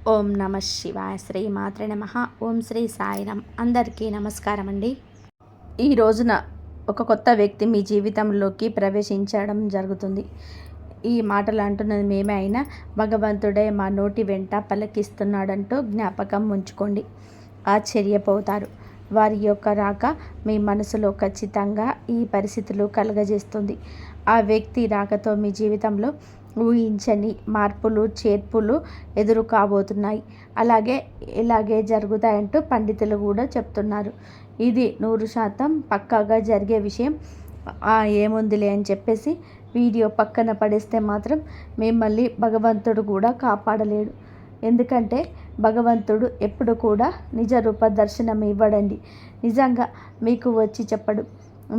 ఓం నమ శివాయ. శ్రీ మాత్రే నమ. ఓం శ్రీ సాయిరామ్. అందరికీ నమస్కారం అండి. ఈ రోజున ఒక కొత్త వ్యక్తి మీ జీవితంలోకి ప్రవేశించడం జరుగుతుంది. ఈ మాటలు అంటున్నది మేమే అయినా భగవంతుడే మా నోటి వెంట పలికిస్తున్నాడంటూ జ్ఞాపకం ఉంచుకోండి. ఆశ్చర్యపోతారు. వారి యొక్క రాక మీ మనసులో ఖచ్చితంగా ఈ పరిస్థితులు కలుగజేస్తుంది. ఆ వ్యక్తి రాకతో మీ జీవితంలో ఊహించని మార్పులు చేర్పులు ఎదురు కాబోతున్నాయి. ఇలాగే జరుగుతాయంటూ పండితులు కూడా చెప్తున్నారు. ఇది 100% పక్కాగా జరిగే విషయం. ఏముందిలే అని చెప్పేసి వీడియో పక్కన పడేస్తే మాత్రం మిమ్మల్ని భగవంతుడు కూడా కాపాడలేడు. ఎందుకంటే భగవంతుడు ఎప్పుడు కూడా నిజ రూప దర్శనం ఇవ్వడండి. నిజంగా మీకు వచ్చి చెప్పడు.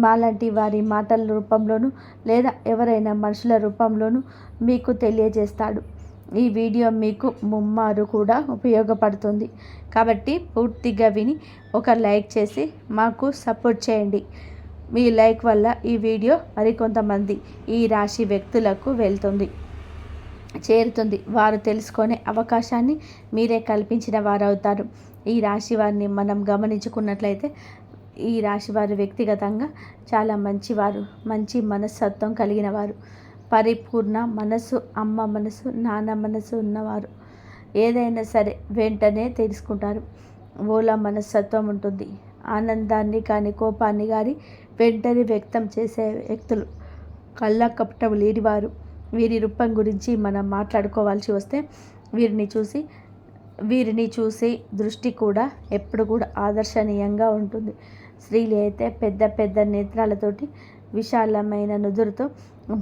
మాలాంటి వారి మాటల రూపంలోనూ లేదా ఎవరైనా మనుషుల రూపంలోనూ మీకు తెలియజేస్తాడు. ఈ వీడియో మీకు ముమ్మారు కూడా ఉపయోగపడుతుంది. కాబట్టి పూర్తిగా విని ఒక లైక్ చేసి మాకు సపోర్ట్ చేయండి. మీ లైక్ వల్ల ఈ వీడియో మరికొంతమంది ఈ రాశి వ్యక్తులకు చేరుతుంది. వారు తెలుసుకునే అవకాశాన్ని మీరే కల్పించిన వారవుతారు. ఈ రాశి వారిని మనం గమనించుకున్నట్లయితే ఈ రాశి వారు వ్యక్తిగతంగా చాలా మంచివారు, మంచి మనస్తత్వం కలిగిన వారు, పరిపూర్ణ మనసు, అమ్మ మనసు, నాన్న మనసు ఉన్నవారు. ఏదైనా సరే వెంటనే తెలుసుకుంటారు. ఓలా మనస్తత్వం ఉంటుంది. ఆనందాన్ని కానీ కోపాన్ని కానీ వెంటనే వ్యక్తం చేసే వ్యక్తులు, కళ్ళ కపటం లేనివారు. వీరి రూపం గురించి మనం మాట్లాడుకోవాల్సి వస్తే వీరిని చూసి దృష్టి కూడా ఎప్పుడు కూడా ఆదర్శనీయంగా ఉంటుంది. స్త్రీలు అయితే పెద్ద పెద్ద నేత్రాలతోటి, విశాలమైన నుదురుతో,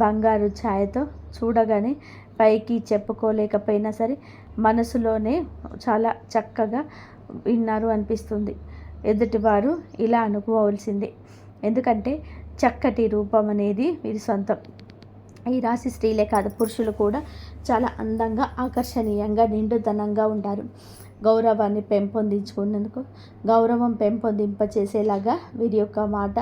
బంగారు ఛాయతో చూడగానే పైకి చెప్పుకోలేకపోయినా సరే మనసులోనే చాలా చక్కగా విన్నారు అనిపిస్తుంది. ఎదుటివారు ఇలా అనుకోవాల్సిందే. ఎందుకంటే చక్కటి రూపం అనేది వీరి సొంతం. ఈ రాశి స్త్రీలే కాదు, పురుషులు కూడా చాలా అందంగా, ఆకర్షణీయంగా, నిండుదనంగా ఉంటారు. గౌరవం పెంపొందింపచేసేలాగా వీరి యొక్క మాట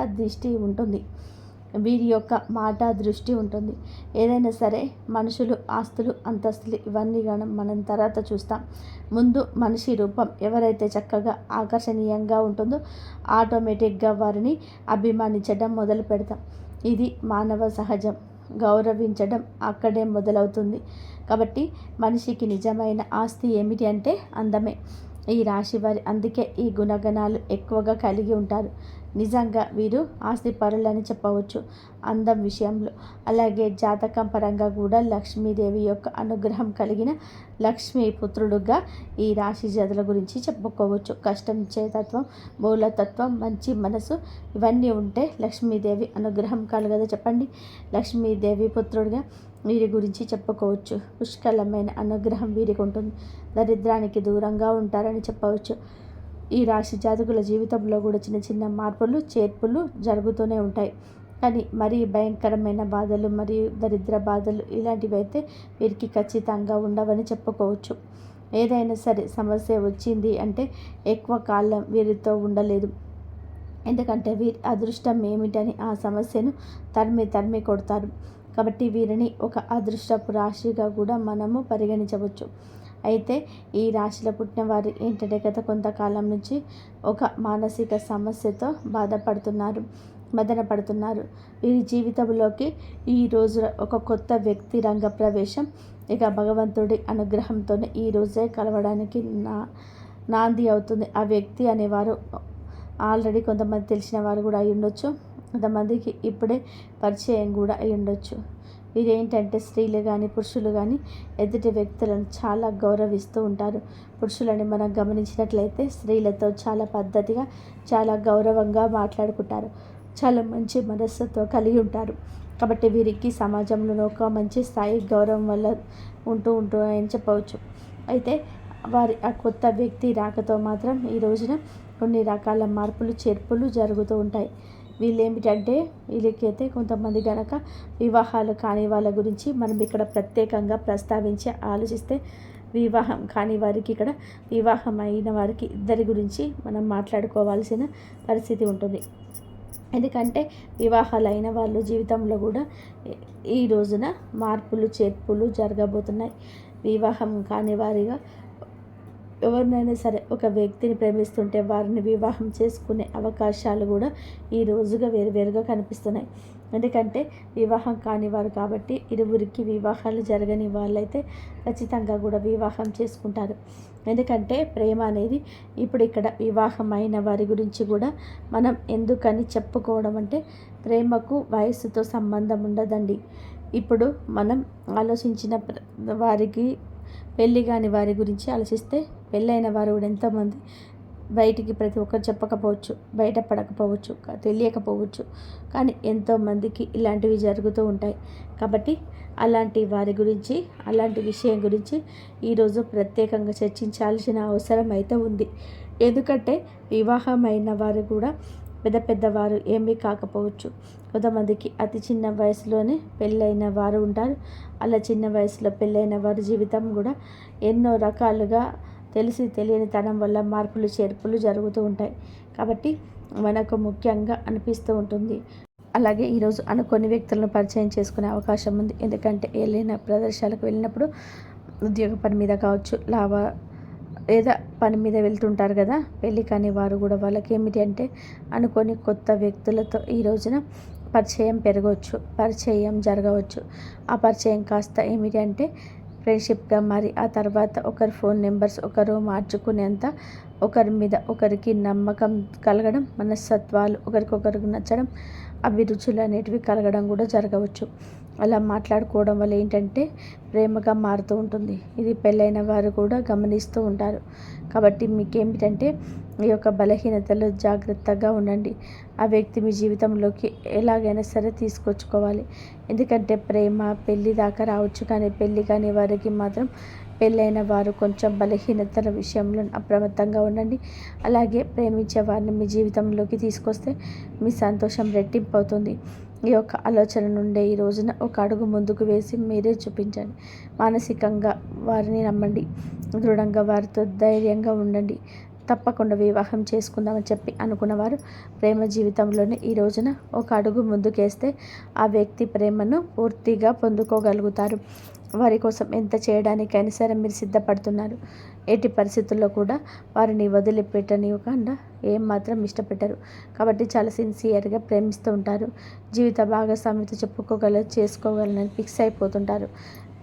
దృష్టి ఉంటుంది. ఏదైనా సరే మనుషులు, ఆస్తులు, అంతస్తులు ఇవన్నీ మనం తర్వాత చూస్తాం. ముందు మనిషి రూపం ఎవరైతే చక్కగా ఆకర్షణీయంగా ఉంటుందో ఆటోమేటిక్గా వారిని అభిమానించడం మొదలు పెడతాం. ఇది మానవ సహజం. గౌరవించడం అక్కడే మొదలవుతుంది. కాబట్టి మనిషికి నిజమైన ఆస్తి ఏమిటి అంటే అందమే. ఈ రాశి వారి అందుకే ఈ గుణగణాలు ఎక్కువగా కలిగి ఉంటారు. నిజంగా వీరు ఆస్తి పరులని చెప్పవచ్చు అందం విషయంలో. అలాగే జాతకం పరంగా కూడా లక్ష్మీదేవి యొక్క అనుగ్రహం కలిగిన లక్ష్మీ పుత్రుడుగా ఈ రాశి జాతుల గురించి చెప్పుకోవచ్చు. కష్టం చేతత్వం, మూలతత్వం, మంచి మనసు ఇవన్నీ ఉంటే లక్ష్మీదేవి అనుగ్రహం కలగదా చెప్పండి. లక్ష్మీదేవి పుత్రుడిగా వీరి గురించి చెప్పుకోవచ్చు. పుష్కలమైన అనుగ్రహం వీరికి ఉంటుంది. దరిద్రానికి దూరంగా ఉంటారని చెప్పవచ్చు. ఈ రాశి జాతకుల జీవితంలో కూడా చిన్న చిన్న మార్పులు చేర్పులు జరుగుతూనే ఉంటాయి. కానీ మరీ భయంకరమైన బాధలు మరియు దరిద్ర బాధలు ఇలాంటివి అయితే వీరికి ఖచ్చితంగా ఉండవని చెప్పుకోవచ్చు. ఏదైనా సరే సమస్య వచ్చింది అంటే ఎక్కువ కాలం వీరితో ఉండలేదు. ఎందుకంటే వీరి అదృష్టం ఏమిటని ఆ సమస్యను తరిమి కొడతారు. కాబట్టి వీరిని ఒక అదృష్టపు రాశిగా కూడా మనము పరిగణించవచ్చు. అయితే ఈ రాశిలో పుట్టిన వారు ఏంటంటే గత కొంతకాలం నుంచి ఒక మానసిక సమస్యతో మదన పడుతున్నారు. వీరి జీవితంలోకి ఈ రోజు ఒక కొత్త వ్యక్తి రంగ ప్రవేశం ఇక భగవంతుడి అనుగ్రహంతోనే ఈ రోజే కలవడానికి నాంది అవుతుంది. ఆ వ్యక్తి అనేవారు ఆల్రెడీ కొంతమంది తెలిసిన వారు కూడా అయి ఉండొచ్చు, కొంతమందికి ఇప్పుడే పరిచయం కూడా అయి ఉండొచ్చు. వీరేంటంటే స్త్రీలు కానీ పురుషులు కానీ ఎదుటి వ్యక్తులను చాలా గౌరవిస్తూ ఉంటారు. పురుషులని మనం గమనించినట్లయితే స్త్రీలతో చాలా పద్ధతిగా, చాలా గౌరవంగా మాట్లాడుకుంటారు. చాలా మంచి మనస్సుతో కలిగి ఉంటారు. కాబట్టి వీరికి సమాజంలో ఒక మంచి స్థాయి గౌరవం వల్ల ఉంటూ అని చెప్పవచ్చు. అయితే వారి ఆ కొత్త వ్యక్తి రాకతో మాత్రం ఈ రోజున కొన్ని రకాల మార్పులు చేర్పులు జరుగుతూ ఉంటాయి. వీళ్ళేమిటంటే వీళ్ళకైతే కొంతమంది గనక వివాహాలు కాని వాళ్ళ గురించి మనం ఇక్కడ ప్రత్యేకంగా ప్రస్తావించి ఆలోచిస్తే, వివాహం కాని వారికి ఇక్కడ వివాహం అయిన వారికి ఇద్దరి గురించి మనం మాట్లాడుకోవాల్సిన పరిస్థితి ఉంటుంది. ఎందుకంటే వివాహాలు అయిన వాళ్ళ జీవితంలో కూడా ఈ రోజున మార్పులు చేర్పులు జరగబోతున్నాయి. వివాహం కాని వారిగా ఎవరినైనా సరే ఒక వ్యక్తిని ప్రేమిస్తుంటే వారిని వివాహం చేసుకునే అవకాశాలు కూడా ఈ రోజుగా వేరువేరుగా కనిపిస్తున్నాయి. ఎందుకంటే వివాహం కాని వారు కాబట్టి ఇరువురికి వివాహాలు జరగని వాళ్ళైతే ఖచ్చితంగా కూడా వివాహం చేసుకుంటారు. ఎందుకంటే ప్రేమ అనేది ఇప్పుడు ఇక్కడ వివాహమైన వారి గురించి కూడా మనం ఎందుకని చెప్పుకోవడం అంటే ప్రేమకు వయస్సుతో సంబంధం ఉండదండి. ఇప్పుడు మనం ఆలోచించిన వారికి పెళ్ళి కాని వారి గురించి ఆలోచిస్తే పెళ్ళైన వారు కూడా ఎంతోమంది బయటికి ప్రతి ఒక్కరు చెప్పకపోవచ్చు, బయటపడకపోవచ్చు, తెలియకపోవచ్చు. కానీ ఎంతోమందికి ఇలాంటివి జరుగుతూ ఉంటాయి. కాబట్టి అలాంటి వారి గురించి, అలాంటి విషయం గురించి ఈరోజు ప్రత్యేకంగా చర్చించాల్సిన అవసరం అయితే ఉంది. ఎందుకంటే వివాహమైన వారు కూడా పెద్దవారు ఏమీ కాకపోవచ్చు. కొంతమందికి అతి చిన్న వయసులోనే పెళ్ళైన వారు ఉంటారు. అలా చిన్న వయసులో పెళ్ళైన వారి జీవితం కూడా ఎన్నో రకాలుగా తెలిసి తెలియని తనం వల్ల మార్పులు చేర్పులు జరుగుతూ ఉంటాయి. కాబట్టి మనకు ముఖ్యంగా అనిపిస్తూ ఉంటుంది. అలాగే ఈరోజు అనుకోని వ్యక్తులను పరిచయం చేసుకునే అవకాశం ఉంది. ఎందుకంటే ఏదైనా ప్రదేశాలకు వెళ్ళినప్పుడు ఉద్యోగ పని మీద కావచ్చు, లేదా పని మీద వెళ్తుంటారు కదా, పెళ్ళి కాని వారు కూడా వాళ్ళకి ఏమిటి అంటే అనుకోని కొత్త వ్యక్తులతో ఈ రోజున పరిచయం పెరగవచ్చు, పరిచయం జరగవచ్చు. ఆ పరిచయం కాస్త ఏమిటి అంటే ఫ్రెండ్షిప్గా మారి ఆ తర్వాత ఒకరి ఫోన్ నెంబర్స్ ఒకరు మార్చుకునేంత ఒకరి మీద ఒకరికి నమ్మకం కలగడం, మనస్తత్వాలు ఒకరికొకరికి నచ్చడం, అభిరుచులు అనేటివి కలగడం కూడా జరగవచ్చు. అలా మాట్లాడుకోవడం వల్ల ఏంటంటే ప్రేమగా మారుతూ ఉంటుంది. ఇది పెళ్ళైన వారు కూడా గమనిస్తూ ఉంటారు. కాబట్టి మీకేమిటంటే ఈ యొక్క బలహీనతలు జాగ్రత్తగా ఉండండి. ఆ వ్యక్తి మీ జీవితంలోకి ఎలాగైనా సరే తీసుకొచ్చుకోవాలి. ఎందుకంటే ప్రేమ పెళ్ళి దాకా రావచ్చు, కానీ పెళ్ళి కాని వారికి మాత్రం పెళ్ళైన వారు కొంచెం బలహీనతల విషయంలో అప్రమత్తంగా ఉండండి. అలాగే ప్రేమించే వారిని మీ జీవితంలోకి తీసుకొస్తే మీ సంతోషం రెట్టింపు అవుతుంది. ఈ యొక్క ఆలోచన నుండే ఈ రోజున ఒక అడుగు ముందుకు వేసి మీరే చూపించండి. మానసికంగా వారిని నమ్మండి, దృఢంగా వారితో ధైర్యంగా ఉండండి. తప్పకుండా వివాహం చేసుకుందామని చెప్పి అనుకున్నవారు ప్రేమ జీవితంలోనే ఈ రోజున ఒక అడుగు ముందుకేస్తే ఆ వ్యక్తి ప్రేమను పూర్తిగా పొందుకోగలుగుతారు. వారి కోసం ఎంత చేయడానికైనా సరే మీరు సిద్ధపడుతున్నారు. ఎట్టి పరిస్థితుల్లో కూడా వారిని వదిలిపెట్టనివ్వకుండా ఏమాత్రం ఇష్టపెట్టరు. కాబట్టి చాలా సిన్సియర్గా ప్రేమిస్తూ ఉంటారు. జీవిత భాగస్వామితో చేసుకోగలనని ఫిక్స్ అయిపోతుంటారు.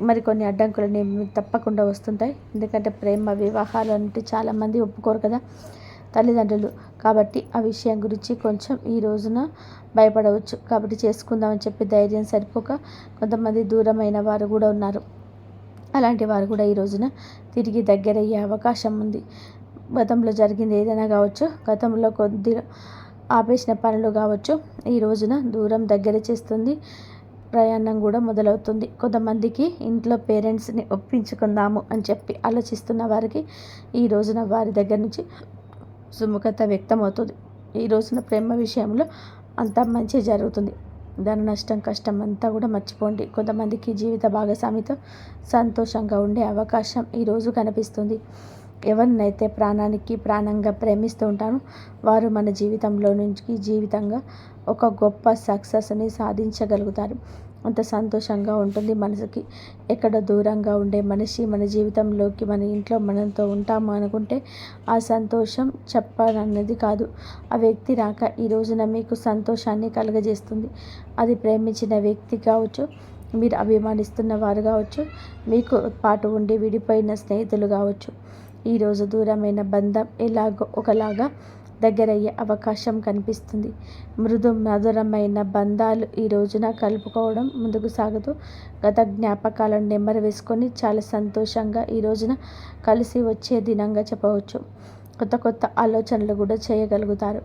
మరికొన్ని అడ్డంకులు మీకు తప్పకుండా వస్తుంటాయి. ఎందుకంటే ప్రేమ వివాహాలు అంటే చాలామంది ఒప్పుకోరు కదా తల్లిదండ్రులు. కాబట్టి ఆ విషయం గురించి కొంచెం ఈ రోజున భయపడవచ్చు. కాబట్టి చేసుకుందామని చెప్పి ధైర్యం సరిపోక కొంతమంది దూరమైన వారు కూడా ఉన్నారు. అలాంటి వారు కూడా ఈ రోజున తిరిగి దగ్గరయ్యే అవకాశం ఉంది. గతంలో జరిగింది ఏదైనా కావచ్చు, గతంలో కొద్దిగా ఆపేసిన పనులు కావచ్చు, ఈ రోజున దూరం దగ్గర చేస్తుంది. ప్రయాణం కూడా మొదలవుతుంది. కొంతమందికి ఇంట్లో పేరెంట్స్ని ఒప్పించుకుందాము అని చెప్పి ఆలోచిస్తున్న వారికి ఈ రోజున వారి దగ్గర నుంచి సుముఖత వ్యక్తం అవుతుంది. ఈ రోజున ప్రేమ విషయంలో అంతా మంచి జరుగుతుంది. ధన నష్టం కష్టం అంతా కూడా మర్చిపోండి. కొంతమందికి జీవిత భాగస్వామితో సంతోషంగా ఉండే అవకాశం ఈరోజు కనిపిస్తుంది. ఎవరినైతే ప్రాణానికి ప్రాణంగా ప్రేమిస్తూ ఉంటానో వారు మన జీవితంలో నుంచి జీవితంగా ఒక గొప్ప సక్సెస్ని సాధించగలుగుతారు. అంత సంతోషంగా ఉంటుంది మనసుకి. ఎక్కడ దూరంగా ఉండే మనిషి మన జీవితంలోకి మన ఇంట్లో మనతో ఉంటాము అనుకుంటే ఆ సంతోషం చెప్పాలన్నది కాదు. ఆ వ్యక్తి రాక ఈ రోజున మీకు సంతోషాన్ని కలుగజేస్తుంది. అది ప్రేమించిన వ్యక్తి కావచ్చు, మీరు అభిమానిస్తున్న వారు కావచ్చు, మీకు పాటు ఉండి విడిపోయిన స్నేహితులు కావచ్చు. ఈరోజు దూరమైన బంధం ఎలాగో ఒకలాగా దగ్గరయ్యే అవకాశం కనిపిస్తుంది. మధురమైన బంధాలు ఈ రోజున కలుపుకోవడం ముందుకు సాగుతూ గత జ్ఞాపకాలను నెమ్మరు వేసుకొని చాలా సంతోషంగా ఈ రోజున కలిసి వచ్చే దినంగా చెప్పవచ్చు. కొత్త ఆలోచనలు కూడా చేయగలుగుతారు.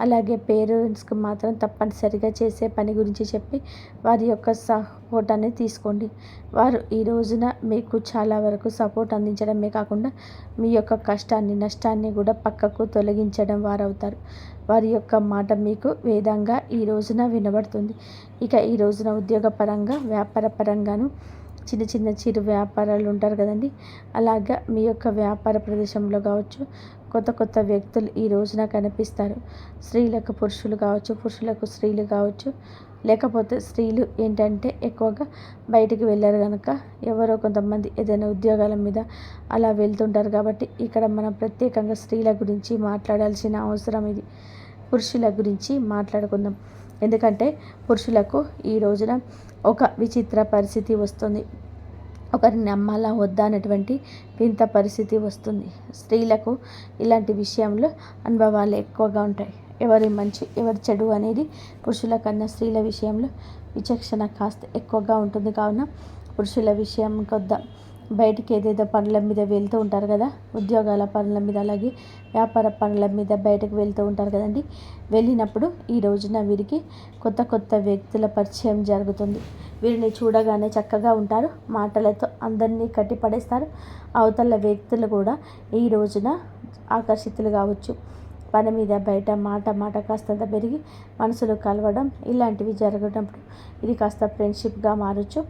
అలాగే పేరెంట్స్కి మాత్రం తప్పనిసరిగా చేసే పని గురించి చెప్పి వారి యొక్క సపోర్ట్ అనేది తీసుకోండి. వారు ఈ రోజున మీకు చాలా వరకు సపోర్ట్ అందించడమే కాకుండా మీ యొక్క కష్టాన్ని నష్టాన్ని కూడా పక్కకు తొలగించడం వారవుతారు. వారి యొక్క మాట మీకు వేదంగా ఈ రోజున వినబడుతుంది. ఇక ఈ రోజున ఉద్యోగపరంగా వ్యాపార పరంగాను చిన్న చిరు వ్యాపారాలు ఉంటారు కదండి, అలాగా మీ యొక్క వ్యాపార ప్రదేశంలో కావచ్చు కొత్త వ్యక్తులు ఈ రోజున కనిపిస్తారు. స్త్రీలకు పురుషులు కావచ్చు, పురుషులకు స్త్రీలు కావచ్చు, లేకపోతే స్త్రీలు ఏంటంటే ఎక్కువగా బయటికి వెళ్ళారు కనుక ఎవరో కొంతమంది ఏదైనా ఉద్యోగాల మీద అలా వెళ్తుంటారు. కాబట్టి ఇక్కడ మనం ప్రత్యేకంగా స్త్రీల గురించి మాట్లాడాల్సిన అవసరం ఇది. పురుషుల గురించి మాట్లాడుకుందాం. ఎందుకంటే పురుషులకు ఈ రోజున ఒక విచిత్ర పరిస్థితి వస్తుంది. ఒకరిని నమ్మాలా వద్దా అనేటువంటి వింత పరిస్థితి వస్తుంది. స్త్రీలకు ఇలాంటి విషయంలో అనుభవాలు ఎక్కువగా ఉంటాయి. ఎవరి మంచి ఎవరి చెడు అనేది పురుషుల కన్నా స్త్రీల విషయంలో విచక్షణ కాస్త ఎక్కువగా ఉంటుంది. కావున పురుషుల విషయం కొద్దా బయటికి ఏదేదో పనుల మీద వెళ్తూ ఉంటారు కదా, ఉద్యోగాల పనుల మీద, అలాగే వ్యాపార పనుల మీద బయటకు వెళ్తూ ఉంటారు కదండి. వెళ్ళినప్పుడు ఈ రోజున వీరికి కొత్త కొత్త వ్యక్తుల పరిచయం జరుగుతుంది. వీరిని చూడగానే చక్కగా ఉంటారు, మాటలతో అందరినీ కట్టిపడేస్తారు. అవతల వ్యక్తులు కూడా ఈ రోజున ఆకర్షితులు కావచ్చు. పని మీద బయట మాట కాస్తంత పెరిగి మనసులు కలవడం ఇలాంటివి జరగటప్పుడు ఇది కాస్త ఫ్రెండ్షిప్గా మారచ్చు.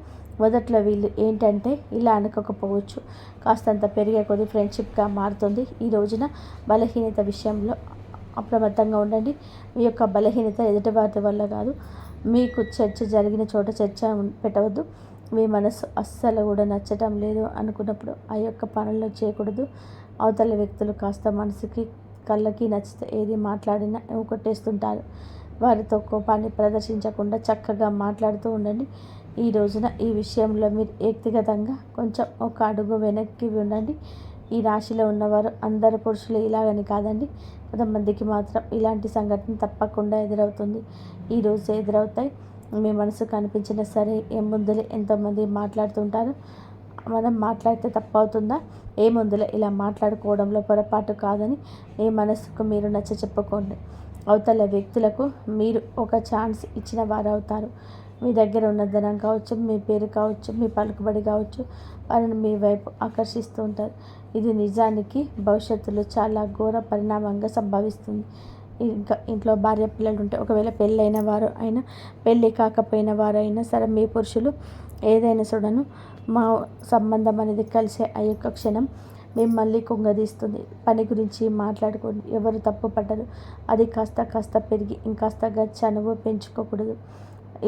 మొదట్లో వీళ్ళు ఏంటంటే ఇలా అనుకోకపోవచ్చు, కాస్తంత పెరిగే కొద్ది ఫ్రెండ్షిప్గా మారుతుంది. ఈ రోజున బలహీనత విషయంలో అప్రమత్తంగా ఉండండి. మీ యొక్క బలహీనత ఎదుటివారి వల్ల కాదు. మీకు చర్చ జరిగిన చోట చర్చ పెట్టవద్దు. మీ మనసు అస్సలు కూడా నచ్చటం లేదు అనుకున్నప్పుడు ఆ యొక్క పనుల్లో చేయకూడదు. అవతల వ్యక్తులు కాస్త మనసుకి కళ్ళకి నచ్చితే ఏది మాట్లాడినా కొట్టేస్తుంటారు. వారితో కోపాన్ని ప్రదర్శించకుండా చక్కగా మాట్లాడుతూ ఉండండి. ఈ రోజున ఈ విషయంలో మీరు వ్యక్తిగతంగా కొంచెం ఒక అడుగు వెనక్కి ఉండండి. ఈ రాశిలో ఉన్నవారు అందరు పురుషులు ఇలాగని కాదండి, కొంతమందికి మాత్రం ఇలాంటి సంఘటన తప్పకుండా ఎదురవుతుంది. ఈరోజు ఎదురవుతాయి. మీ మనసు కనిపించినా సరే ముందులే ఎంతోమంది మాట్లాడుతుంటారు. మనం మాట్లాడితే తప్పవుతుందా? ముందులే ఇలా మాట్లాడుకోవడంలో పొరపాటు కాదని మీ మనసుకు మీరు నచ్చ చెప్పుకోండి. అవతల వ్యక్తులకు మీరు ఒక ఛాన్స్ ఇచ్చిన వారు అవుతారు. మీ దగ్గర ఉన్న ధనం కావచ్చు, మీ పేరు కావచ్చు, మీ పలుకుబడి కావచ్చు, వారిని మీ వైపు ఆకర్షిస్తూ ఉంటారు. ఇది నిజానికి భవిష్యత్తులో చాలా ఘోర పరిణామంగా సంభవిస్తుంది. ఇంకా ఇంట్లో భార్య పిల్లలు ఉంటే, ఒకవేళ పెళ్ళైన వారు అయినా పెళ్ళి కాకపోయిన వారు అయినా సరే, మీ పురుషులు ఏదైనా చూడను మా సంబంధం అనేది కలిసే ఆ యొక్క క్షణం మిమ్మల్ని కుంగదీస్తుంది. పని గురించి మాట్లాడుకోండి, ఎవరు తప్పు పడ్డరు. అది కాస్త పెరిగి ఇంకాస్తగా చనువు పెంచుకోకూడదు.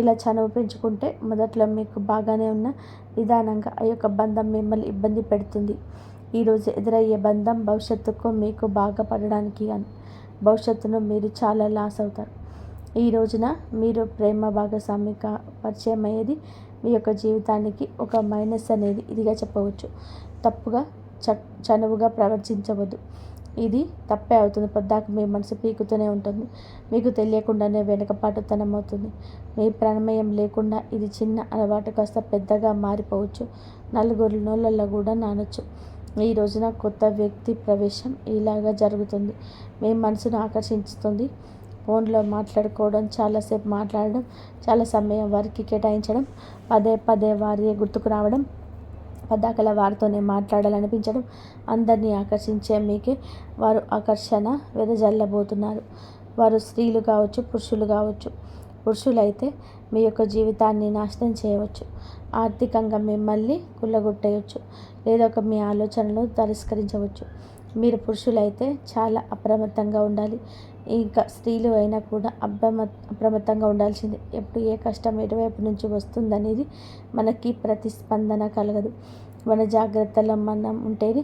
ఇలా చనువు పెంచుకుంటే మొదట్లో మీకు బాగానే ఉన్న నిదానంగా ఆ యొక్క బంధం మిమ్మల్ని ఇబ్బంది పెడుతుంది. ఈరోజు ఎదురయ్యే బంధం భవిష్యత్తుకు మీకు బాగా పడడానికి కానీ భవిష్యత్తును మీరు చాలా లాస్ అవుతారు. ఈ రోజున మీరు ప్రేమ భాగస్వామిగా పరిచయం అయ్యేది మీ యొక్క జీవితానికి ఒక మైనస్ అనేది ఇదిగా చెప్పవచ్చు. తప్పుగా చనువుగా ప్రవర్తించవద్దు. ఇది తప్పే అవుతుంది. పొద్దాక మీ మనసు పీకుతూనే ఉంటుంది. మీకు తెలియకుండానే వెనుకపాటుతనం అవుతుంది. మీ ప్రమేయం లేకుండా ఇది చిన్న అలవాటు కాస్త పెద్దగా మారిపోవచ్చు. నలుగురు నోళ్ళల్లో కూడా నానొచ్చు. ఈ రోజున కొత్త వ్యక్తి ప్రవేశం ఇలాగా జరుగుతుంది. మీ మనసును ఆకర్షించుతుంది. ఫోన్లో మాట్లాడుకోవడం, చాలాసేపు మాట్లాడడం, చాలా సమయం వారికి కేటాయించడం, పదే వారి గుర్తుకు రావడం, పద్దాకల వారితోనే మాట్లాడాలనిపించడం, అందరినీ ఆకర్షించే మీకే వారు ఆకర్షణ వెదజల్లబోతున్నారు. వారు స్త్రీలు కావచ్చు, పురుషులు కావచ్చు. పురుషులైతే మీ యొక్క జీవితాన్ని నాశనం చేయవచ్చు. ఆర్థికంగా మిమ్మల్ని కుల్లగొట్టేయచ్చు, లేదా మీ ఆలోచనలు తిరస్కరించవచ్చు. మీరు పురుషులైతే చాలా అప్రమత్తంగా ఉండాలి. ఇంకా స్త్రీలు అయినా కూడా అప్రమత్తంగా ఉండాల్సిందే. ఎప్పుడు ఏ కష్టం ఎటువైపు నుంచి వస్తుందనేది మనకి ప్రతిస్పందన కలగదు. మన జాగ్రత్తలో మనం ఉంటేనే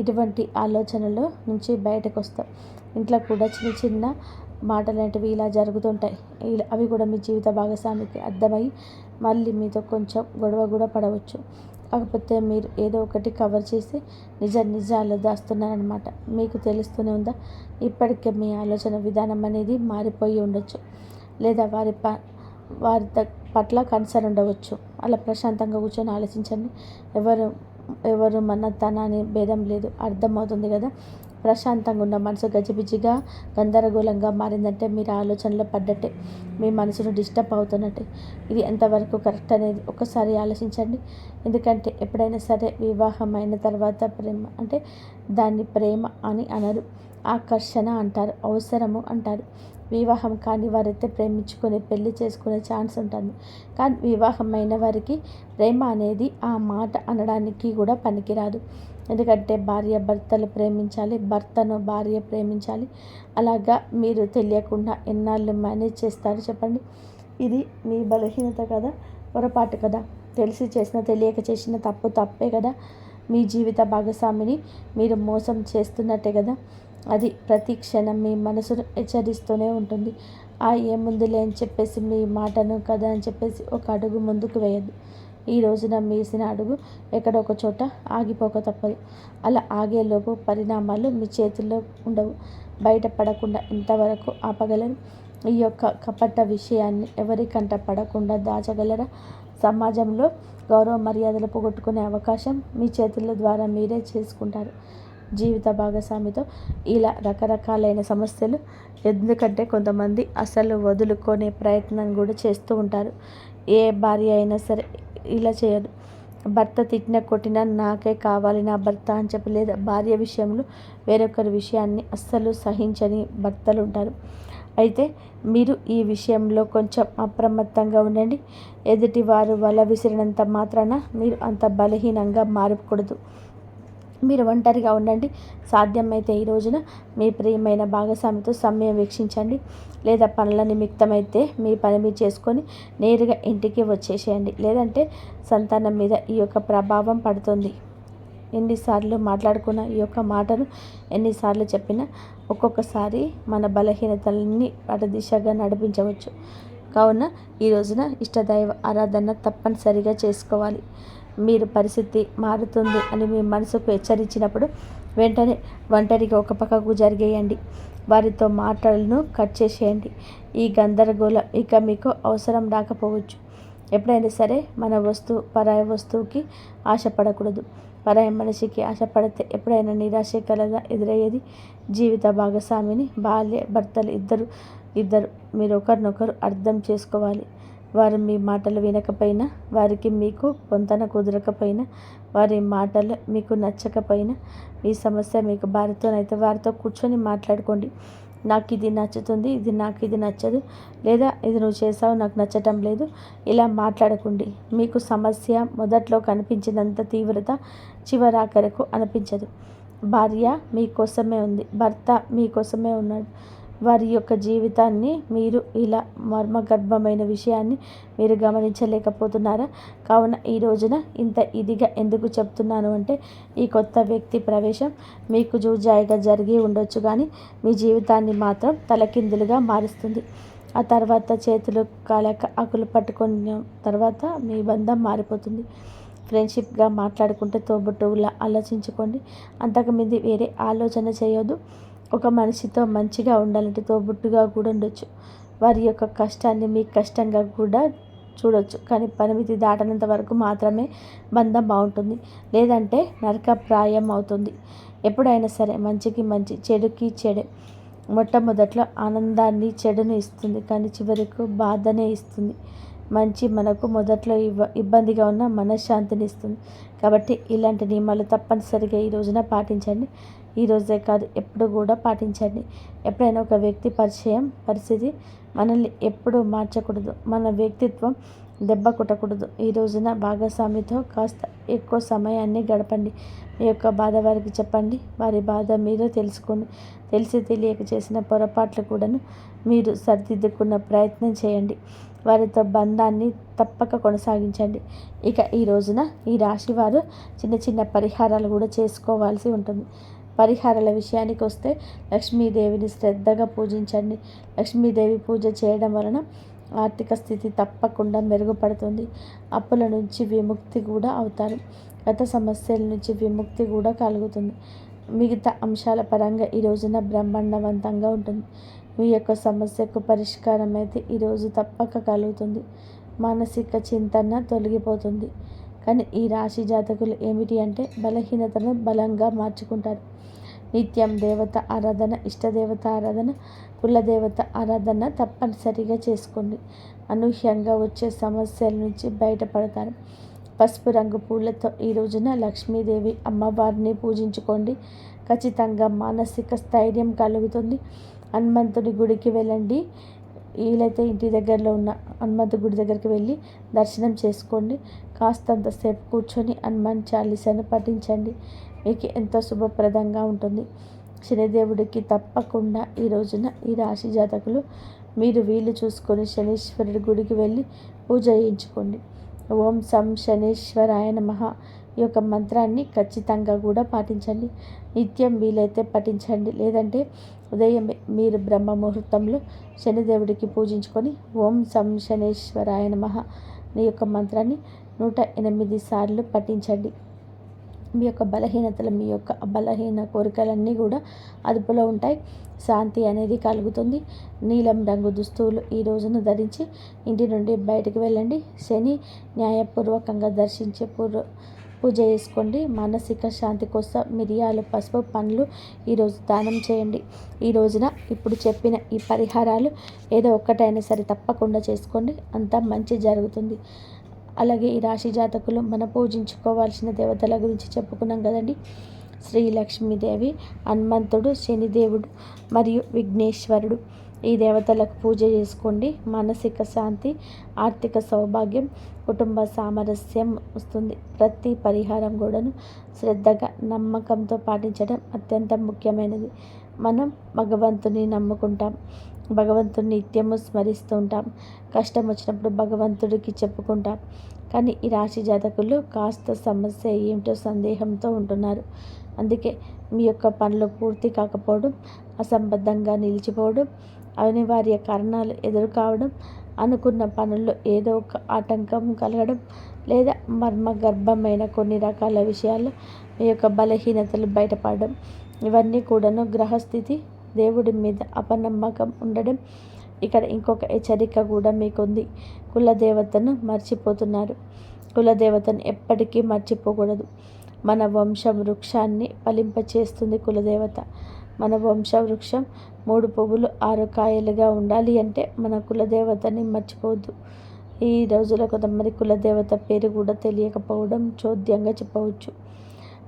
ఇటువంటి ఆలోచనల నుంచి బయటకు వస్తాం. ఇంట్లో కూడా చిన్న చిన్న మాటలాంటివి ఇలా జరుగుతుంటాయి. అవి కూడా మీ జీవిత భాగస్వామికి అర్థమై మళ్ళీ మీతో కొంచెం గొడవ కూడా పడవచ్చు. కాకపోతే మీరు ఏదో ఒకటి కవర్ చేసి నిజాలు దాస్తున్నారనమాట. మీకు తెలుస్తూనే ఉందా? ఇప్పటికే మీ ఆలోచన విధానం అనేది మారిపోయి ఉండొచ్చు, లేదా వారి పట్ల కన్సర్న్ ఉండవచ్చు. అలా ప్రశాంతంగా కూర్చొని ఆలోచించండి. ఎవరు మన తన అనే భేదం లేదు, అర్థమవుతుంది కదా. ప్రశాంతంగా ఉన్న మనసు గజిబిజిగా గందరగోళంగా మారిందంటే మీరు ఆలోచనలో పడ్డట్టే, మీ మనసును డిస్టర్బ్ అవుతున్నట్టే. ఇది ఎంతవరకు కరెక్ట్ అనేది ఒకసారి ఆలోచించండి. ఎందుకంటే ఎప్పుడైనా సరే వివాహం అయిన తర్వాత ప్రేమ అంటే దాన్ని ప్రేమ అని అనరు, ఆకర్షణ అంటారు, అవసరము అంటారు. వివాహం కాని వారైతే ప్రేమించుకొని పెళ్లి చేసుకునే ఛాన్స్ ఉంటుంది. కానీ వివాహం అయిన వారికి ప్రేమ అనేది ఆ మాట అనడానికి కూడా పనికిరాదు. ఎందుకంటే భార్య భర్తలు ప్రేమించాలి, భర్తను భార్య ప్రేమించాలి. అలాగా మీరు తెలియకుండా ఎన్నాళ్ళు మేనేజ్ చేస్తారు చెప్పండి. ఇది మీ బలహీనత కదా, పొరపాటు కదా, తెలిసి చేసిన తెలియక చేసిన తప్పే కదా. మీ జీవిత భాగస్వామిని మీరు మోసం చేస్తున్నట్టే కదా. అది ప్రతి క్షణం మీ మనసును హెచ్చరిస్తూనే ఉంటుంది. ఏముందిలే అని చెప్పేసి మీ మాటను కదా అని చెప్పేసి ఒక అడుగు ముందుకు వేయద్దు. ఈ రోజున వేసిన అడుగు ఎక్కడో ఒక చోట ఆగిపోక తప్పదు. అలా ఆగేలోపు పరిణామాలు మీ చేతుల్లో ఉండవు. బయటపడకుండా ఇంతవరకు ఆపగలరు. ఈ యొక్క కపట విషయాన్ని ఎవరికంట పడకుండా దాచగలరా? సమాజంలో గౌరవ మర్యాదలు పోగొట్టుకునే అవకాశం మీ చేతుల ద్వారా మీరే చేసుకుంటారు. జీవిత భాగస్వామితో ఇలా రకరకాలైన సమస్యలు, ఎందుకంటే కొంతమంది అసలు వదులుకునే ప్రయత్నం కూడా చేస్తూ ఉంటారు. ఏ భార్య అయినా సరే ఇలా చేయదు. భర్త తిట్టిన కొట్టినా నాకే కావాలి నా భర్త అని చెప్పి, లేదా భార్య విషయంలో వేరొకరి విషయాన్ని అస్సలు సహించని భర్తలు ఉంటారు. అయితే మీరు ఈ విషయంలో కొంచెం అప్రమత్తంగా ఉండండి. ఎదుటివారు వల విసిరినంత మాత్రాన మీరు అంత బలహీనంగా మారకూడదు. మీరు ఒంటరిగా ఉండండి. సాధ్యమైతే ఈ రోజున మీ ప్రియమైన భాగస్వామితో సమయం వీక్షించండి. లేదా పనుల నిమిత్తమైతే మీ పని మీరు చేసుకొని నేరుగా ఇంటికి వచ్చేసేయండి. లేదంటే సంతానం మీద ఈ యొక్క ప్రభావం పడుతుంది. ఎన్నిసార్లు మాట్లాడుకున్న ఈ యొక్క మాటను ఎన్నిసార్లు చెప్పినా ఒక్కొక్కసారి మన బలహీనతల్ని అటు దిశగా నడిపించవచ్చు. కావున ఈ రోజున ఇష్టదైవ ఆరాధన తప్పనిసరిగా చేసుకోవాలి. మీరు పరిస్థితి మారుతుంది అని మీ మనసుకు హెచ్చరించినప్పుడు వెంటనే ఒంటరిగా ఒక పక్కకు జరిగేయండి. వారితో మాటలను కట్ చేసేయండి. ఈ గందరగోళం ఇక మీకు అవసరం రాకపోవచ్చు. ఎప్పుడైనా సరే మన పరాయి వస్తువుకి ఆశపడకూడదు. పరాయి మనిషికి ఆశపడితే ఎప్పుడైనా నిరాశకరంగా ఎదురయ్యేది. జీవిత భాగస్వామిని భార్య భర్తలు ఇద్దరు మీరు ఒకరినొకరు అర్థం చేసుకోవాలి. వారు మీ మాటలు వినకపోయినా, వారికి మీకు పొంతన కుదరకపోయినా, వారి మాటలు మీకు నచ్చకపోయినా, మీ సమస్య మీకు భార్యతోనైతే వారితో కూర్చొని మాట్లాడుకోండి. నాకు ఇది నచ్చుతుంది, నాకు ఇది నచ్చదు, లేదా ఇది నువ్వు చేసావు నాకు నచ్చటం లేదు, ఇలా మాట్లాడకండి. మీకు సమస్య మొదట్లో కనిపించినంత తీవ్రత చివరాఖరకు అనిపించదు. భార్య మీకోసమే ఉంది, భర్త మీకోసమే ఉన్నాడు. వారి యొక్క జీవితాన్ని మీరు ఇలా మర్మగర్భమైన విషయాన్ని మీరు గమనించలేకపోతున్నారా? కావున ఈ రోజున ఇంత ఇదిగా ఎందుకు చెప్తున్నాను అంటే, ఈ కొత్త వ్యక్తి ప్రవేశం మీకు జూజాయిగా జరిగి ఉండొచ్చు, కానీ మీ జీవితాన్ని మాత్రం తలకిందులుగా మారుస్తుంది. ఆ తర్వాత చేతులు కాలేక ఆకులు పట్టుకున్న తర్వాత మీ బంధం మారిపోతుంది. ఫ్రెండ్షిప్గా మాట్లాడుకుంటే తోబుట్టువులా ఆలోచించుకోండి. అంతకుమింది వేరే ఆలోచన చేయొద్దు. ఒక మనిషితో మంచిగా ఉండాలంటే తోబుట్టుగా కూడా ఉండొచ్చు. వారి యొక్క కష్టాన్ని మీ కష్టంగా కూడా చూడొచ్చు. కానీ పరిమితి దాటనంత వరకు మాత్రమే బంధం బాగుంటుంది. లేదంటే నరకప్రాయం అవుతుంది. ఎప్పుడైనా సరే మంచికి మంచి, చెడుకి చెడే. మొట్టమొదట్లో ఆనందాన్ని చెడును ఇస్తుంది, కానీ చివరకు బాధనే ఇస్తుంది. మంచి మనకు మొదట్లో ఇబ్బందిగా ఉన్న మనశ్శాంతిని ఇస్తుంది. కాబట్టి ఇలాంటి నియమాలు తప్పనిసరిగా ఈ రోజున పాటించండి. ఈ రోజే కాదు, ఎప్పుడు కూడా పాటించండి. ఎప్పుడైనా ఒక వ్యక్తి పరిస్థితి మనల్ని ఎప్పుడూ మార్చకూడదు. మన వ్యక్తిత్వం దెబ్బ కొట్టకూడదు. ఈ రోజున భాగస్వామితో కాస్త ఎక్కువ సమయాన్ని గడపండి. మీ యొక్క బాధ వారికి చెప్పండి. వారి బాధ మీరు తెలుసుకోండి. తెలిసి తెలియక చేసిన పొరపాట్లు కూడాను మీరు సరిదిద్దుకున్న ప్రయత్నం చేయండి. వారితో బంధాన్ని తప్పక కొనసాగించండి. ఇక ఈ రోజున ఈ రాశి వారు చిన్న చిన్న పరిహారాలు కూడా చేసుకోవాల్సి ఉంటుంది. పరిహారాల విషయానికి వస్తే లక్ష్మీదేవిని శ్రద్ధగా పూజించండి. లక్ష్మీదేవి పూజ చేయడం వలన ఆర్థిక స్థితి తప్పకుండా మెరుగుపడుతుంది. అప్పుల నుంచి విముక్తి కూడా అవుతారు. గత సమస్యల నుంచి విముక్తి కూడా కలుగుతుంది. మిగతా అంశాల పరంగా ఈ రోజున బ్రహ్మాండవంతంగా ఉంటుంది. మీ యొక్క సమస్యకు పరిష్కారం అయితే ఈరోజు తప్పక కలుగుతుంది. మానసిక చింతన తొలగిపోతుంది. కానీ ఈ రాశి జాతకులు ఏమిటి అంటే బలహీనతను బలంగా మార్చుకుంటారు. నిత్యం దేవత ఆరాధన, ఇష్టదేవత ఆరాధన, కులదేవత ఆరాధన తప్పనిసరిగా చేసుకోండి. అనూహ్యంగా వచ్చే సమస్యల నుంచి బయటపడతారు. పసుపు రంగు పూలతో ఈ రోజున లక్ష్మీదేవి అమ్మవారిని పూజించుకోండి. ఖచ్చితంగా మానసిక స్థైర్యం కలుగుతుంది. హనుమంతుడి గుడికి వెళ్ళండి. వీలైతే ఇంటి దగ్గరలో ఉన్న హనుమంతు గుడి దగ్గరికి వెళ్ళి దర్శనం చేసుకోండి. కాస్తంతసేపు కూర్చొని హనుమాన్ చాలీసాను పఠించండి. మీకు ఎంతో శుభప్రదంగా ఉంటుంది. శనిదేవుడికి తప్పకుండా ఈ రోజున ఈ రాశి జాతకులు మీరు వీలు చూసుకొని శనీశ్వరుడి గుడికి వెళ్ళి పూజ చేయించుకోండి. ఓం సం శనీశ్వరాయ నమః ఈ యొక్క మంత్రాన్ని ఖచ్చితంగా కూడా పాటించండి. నిత్యం వీలైతే పఠించండి. లేదంటే ఉదయం మీరు బ్రహ్మ ముహూర్తంలో శనిదేవుడికి పూజించుకొని ఓం సం శనీశ్వరాయ నమః ఈ యొక్క మంత్రాన్ని 108 సార్లు పఠించండి. మీ యొక్క బలహీనతలు, మీ యొక్క బలహీన కోరికలన్నీ కూడా అదుపులో ఉంటాయి. శాంతి అనేది కలుగుతుంది. నీలం రంగు దుస్తువులు ఈ రోజును ధరించి ఇంటి నుండి బయటకు వెళ్ళండి. శని న్యాయపూర్వకంగా దర్శించే పూజ చేసుకోండి. మానసిక శాంతి కోసం మిరియాలు, పసుపు, పండ్లు ఈరోజు దానం చేయండి. ఈ రోజున ఇప్పుడు చెప్పిన ఈ పరిహారాలు ఏదో ఒక్కటైనా సరే తప్పకుండా చేసుకోండి. అంతా మంచి జరుగుతుంది. అలాగే ఈ రాశి జాతకులు మనం పూజించుకోవాల్సిన దేవతల గురించి చెప్పుకున్నాం కదండి. శ్రీ లక్ష్మీదేవి, హనుమంతుడు, శనిదేవుడు మరియు విఘ్నేశ్వరుడు. ఈ దేవతలకు పూజ చేసుకోండి. మానసిక శాంతి, ఆర్థిక సౌభాగ్యం, కుటుంబ సామరస్యం వస్తుంది. ప్రతి పరిహారం కూడాను శ్రద్ధగా, నమ్మకంతో పాటించడం అత్యంత ముఖ్యమైనది. మనం భగవంతుని నమ్ముకుంటాం, భగవంతుని నిత్యము స్మరిస్తూ ఉంటాం. కష్టం వచ్చినప్పుడు భగవంతుడికి చెప్పుకుంటాం. కానీ ఈ రాశి జాతకులు కాస్త సమస్య ఏమిటో సందేహంతో ఉంటున్నారు. అందుకే మీ యొక్క పనులు పూర్తి కాకపోవడం, అసంబద్ధంగా నిలిచిపోవడం, అనివార్య కారణాలు ఎదురు కావడం, అనుకున్న పనుల్లో ఏదో ఒక ఆటంకం కలగడం, లేదా మర్మగర్భమైన కొన్ని రకాల విషయాల్లో మీ యొక్క బలహీనతలు బయటపడడం, ఇవన్నీ కూడాను గ్రహస్థితి, దేవుడి మీద అపనమ్మకం ఉండడం. ఇక్కడ ఇంకొక హెచ్చరిక కూడా మీకుంది. కులదేవతను మర్చిపోతున్నారు. కులదేవతను ఎప్పటికీ మర్చిపోకూడదు. మన వంశ వృక్షాన్ని ఫలింపచేస్తుంది కులదేవత. మన వంశ వృక్షం 3 పువ్వులు 6 కాయలుగా ఉండాలి అంటే మన కులదేవతని మర్చిపోవద్దు. ఈ రోజులో కొంతమంది కులదేవత పేరు కూడా తెలియకపోవడం చోద్యంగా చెప్పవచ్చు.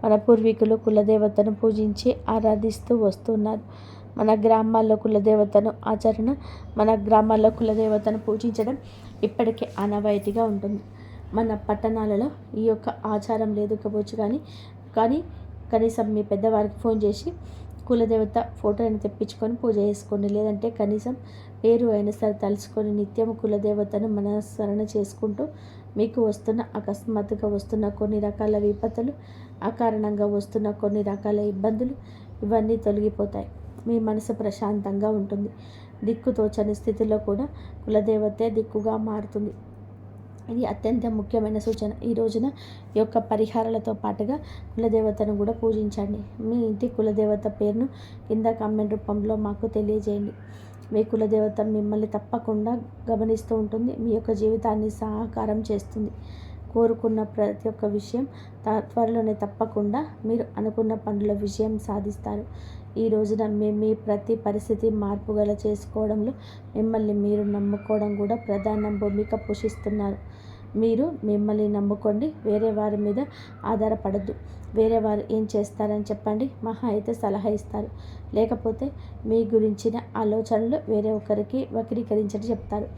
మన పూర్వీకులు కులదేవతను పూజించి ఆరాధిస్తూ వస్తున్నారు. మన గ్రామాల్లో కులదేవతను పూజించడం ఇప్పటికే ఆనవాయితీగా ఉంటుంది. మన పట్టణాలలో ఈ యొక్క ఆచారం లేకపోవచ్చు, కానీ కనీసం మీ పెద్దవారికి ఫోన్ చేసి కులదేవత ఫోటోని తెప్పించుకొని పూజ చేసుకోండి. లేదంటే కనీసం పేరు అయినా సరే తలుచుకొని నిత్యం కులదేవతను మనస్మరణ చేసుకుంటూ మీకు అకస్మాత్తుగా వస్తున్న కొన్ని రకాల విపత్తులు, అకారణంగా వస్తున్న కొన్ని రకాల ఇబ్బందులు, ఇవన్నీ తొలగిపోతాయి. మీ మనసు ప్రశాంతంగా ఉంటుంది. దిక్కుతోచని స్థితిలో కూడా కులదేవతే దిక్కుగా మారుతుంది. ఇది అత్యంత ముఖ్యమైన సూచన. ఈ రోజున ఈ యొక్క పరిహారాలతో పాటుగా కులదేవతను కూడా పూజించండి. మీ ఇంటి కులదేవత పేరును కింద కామెంట్ రూపంలో మాకు తెలియజేయండి. మీ కులదేవత మిమ్మల్ని తప్పకుండా గమనిస్తూ ఉంటుంది. మీ యొక్క జీవితాన్ని సహకారం చేస్తుంది. కోరుకున్న ప్రతి ఒక్క విషయం త్వరలోనే తప్పకుండా మీరు అనుకున్న పనుల విజయం సాధిస్తారు. ఈ రోజున మీ ప్రతి పరిస్థితి మార్పుగల చేసుకోవడంలో మిమ్మల్ని మీరు నమ్ముకోవడం కూడా ప్రధాన భూమిక పోషిస్తున్నారు. మీరు మిమ్మల్ని నమ్ముకోండి. వేరే వారి మీద ఆధారపడద్దు. వేరే వారు ఏం చేస్తారని చెప్పండి, మహా అయితే సలహా ఇస్తారు. లేకపోతే మీ గురించిన ఆలోచనలు వేరే ఒకరికి వక్రీకరించని చెప్తారు.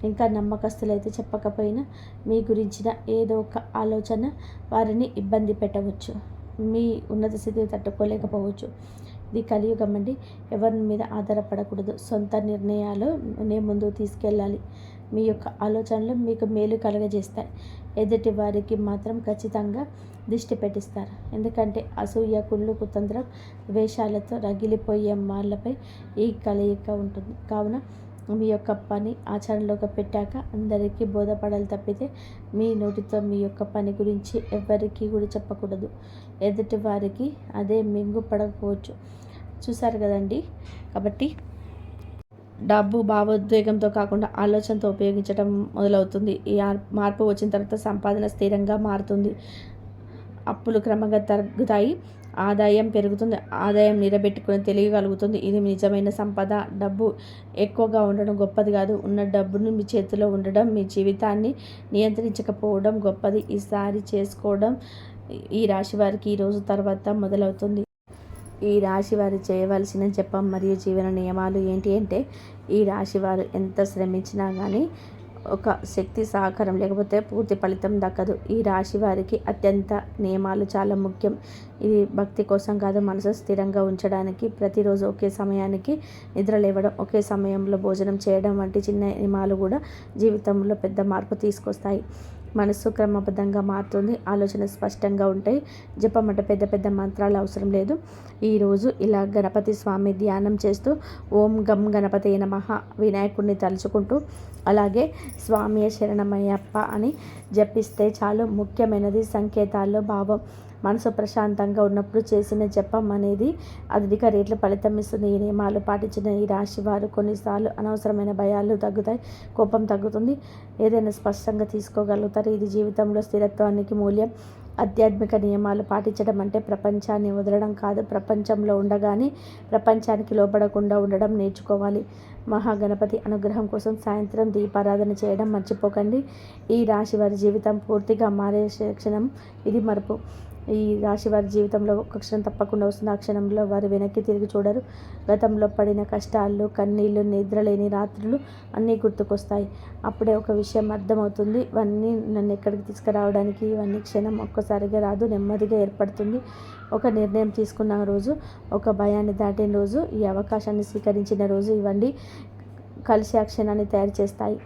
ఇంకా నమ్మకస్తులైతే చెప్పకపోయినా మీ గురించిన ఏదో ఒక ఆలోచన వారిని ఇబ్బంది పెట్టవచ్చు. మీ ఉన్నత స్థితిని తట్టుకోలేకపోవచ్చు. ఇది కలియుగం అండి. ఎవరి మీద ఆధారపడకూడదు. సొంత నిర్ణయాలు ముందుకు తీసుకెళ్ళాలి. మీ యొక్క ఆలోచనలు మీకు మేలు కలగజేస్తాయి. ఎదుటి వారికి మాత్రం ఖచ్చితంగా దిష్టి పెట్టిస్తారు. ఎందుకంటే అసూయ, కుళ్ళు, కుతంత్రం, ద్వేషాలతో రగిలిపోయే వాళ్ళపై ఈ కలయిక ఉంటుంది. కావున మీ యొక్క పని ఆచరణలోకి పెట్టాక అందరికీ బోధపడాలి తప్పితే మీ నోటితో మీ యొక్క పని గురించి ఎవరికి కూడా చెప్పకూడదు. ఎదుటి వారికి అదే మింగుపడకపోవచ్చు. చూసారు కదండి. కాబట్టి డబ్బు భావోద్వేగంతో కాకుండా ఆలోచనతో ఉపయోగించడం మొదలవుతుంది. ఈ మార్పు వచ్చిన తర్వాత సంపాదన స్థిరంగా మారుతుంది. అప్పులు క్రమంగా తగ్గుతాయి. ఆదాయం పెరుగుతుంది. ఆదాయం నిలబెట్టుకుని తెలియగలుగుతుంది. ఇది నిజమైన సంపద. డబ్బు ఎక్కువగా ఉండడం గొప్పది కాదు. ఉన్న డబ్బును మీ చేతిలో ఉండడం, మీ జీవితాన్ని నియంత్రించకపోవడం గొప్పది. ఈసారి చేసుకోవడం ఈ రాశి వారికి ఈ రోజు తర్వాత మొదలవుతుంది. ఈ రాశి వారు చేయవలసిన జపం మరియు జీవన నియమాలు ఏంటి అంటే, ఈ రాశి వారు ఎంత శ్రమించినా కానీ ఒక శక్తి సహకారం లేకపోతే పూర్తి ఫలితం దక్కదు. ఈ రాశి వారికి అత్యంత నియమాలు చాలా ముఖ్యం. ఇది భక్తి కోసం కాదు, మనసు స్థిరంగా ఉంచడానికి. ప్రతిరోజు ఒకే సమయానికి నిద్ర లేవడం, ఒకే సమయంలో భోజనం చేయడం వంటి చిన్న నియమాలు కూడా జీవితంలో పెద్ద మార్పు తీసుకొస్తాయి. మనసు క్రమబద్ధంగా మారుతుంది, ఆలోచన స్పష్టంగా ఉంటాయి. జపం అంటే పెద్ద పెద్ద మంత్రాలు అవసరం లేదు. ఈరోజు ఇలా గణపతి స్వామి ధ్యానం చేస్తూ ఓం గం గణపతి నమః వినాయకుడిని తలుచుకుంటూ అలాగే స్వామి శరణమయ్యప్ప అని జపిస్తే చాలు. ముఖ్యమైనది సంకేతాల్లో భావం. మనసు ప్రశాంతంగా ఉన్నప్పుడు చేసిన జపం అనేది అధిక రేట్ల ఫలితం ఇస్తుంది. ఈ నియమాలు పాటించిన ఈ రాశి వారు కొన్నిసార్లు అనవసరమైన భయాలు తగ్గుతాయి, కోపం తగ్గుతుంది, ఏదైనా స్పష్టంగా తీసుకోగలుగుతారు. ఇది జీవితంలో స్థిరత్వానికి మూల్యం. ఆధ్యాత్మిక నియమాలు పాటించడం అంటే ప్రపంచాన్ని వదలడం కాదు, ప్రపంచంలో ఉండగానే ప్రపంచానికి లోపడకుండా ఉండడం నేర్చుకోవాలి. మహాగణపతి అనుగ్రహం కోసం సాయంత్రం దీపారాధన చేయడం మర్చిపోకండి. ఈ రాశి వారి జీవితం పూర్తిగా మారే క్షణం ఇది. మరపు ఈ రాశి వారి జీవితంలో ఒక క్షణం తప్పకుండా వస్తుంది. ఆ క్షణంలో వారు వెనక్కి తిరిగి చూడరు. గతంలో పడిన కష్టాలు, కన్నీళ్ళు, నిద్రలేని రాత్రులు అన్నీ గుర్తుకొస్తాయి. అప్పుడే ఒక విషయం అర్థమవుతుంది, ఇవన్నీ నన్ను ఎక్కడికి తీసుకురావడానికి, ఇవన్నీ క్షణం ఒక్కసారిగా రాదు, నెమ్మదిగా ఏర్పడుతుంది. ఒక నిర్ణయం తీసుకున్న రోజు, ఒక భయాన్ని దాటిన రోజు, ఈ అవకాశాన్ని స్వీకరించిన రోజు, ఇవన్నీ కలిసి ఆ క్షణాన్ని తయారు చేస్తాయి.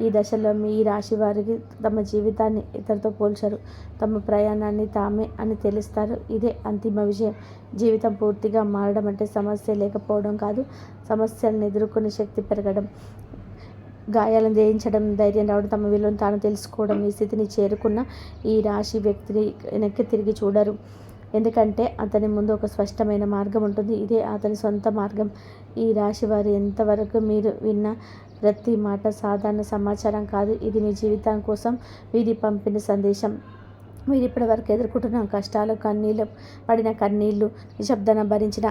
ఈ దశలో మీ రాశి వారికి తమ జీవితాన్ని ఇతరులతో పోల్చరు, తమ ప్రయాణాన్ని తామే అని తెలుస్తారు. ఇదే అంతిమ విజయం. జీవితం పూర్తిగా మారడం అంటే సమస్య లేకపోవడం కాదు, సమస్యలను ఎదుర్కొనే శక్తి పెరగడం, గాయాలను జయించడం, ధైర్యం రావడం, తమ విలువను తాను తెలుసుకోవడం. ఈ స్థితిని చేరుకున్న ఈ రాశి వ్యక్తిని వెనక్కి తిరిగి చూడరు. ఎందుకంటే అతని ముందు ఒక స్పష్టమైన మార్గం ఉంటుంది. ఇదే అతని సొంత మార్గం. ఈ రాశి వారు ఎంతవరకు మీరు విన్న ప్రతి మాట సాధారణ సమాచారం కాదు, ఇది మీ జీవితం కోసం వీరి పంపిన సందేశం. మీరు ఇప్పటివరకు ఎదుర్కొంటున్న కష్టాలు, పడిన కన్నీళ్ళు, నిశ్శబ్దాన భరించిన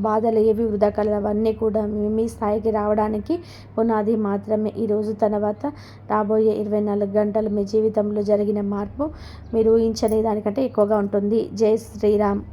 బాధలు ఏవి వృధా కాలేదు. అవన్నీ కూడా మీ స్థాయికి రావడానికి పునాది మాత్రమే. ఈరోజు తర్వాత రాబోయే 24 గంటలు మీ జీవితంలో జరిగిన మార్పు మీరు ఊహించని దానికంటే ఎక్కువగా ఉంటుంది. జై శ్రీరామ్.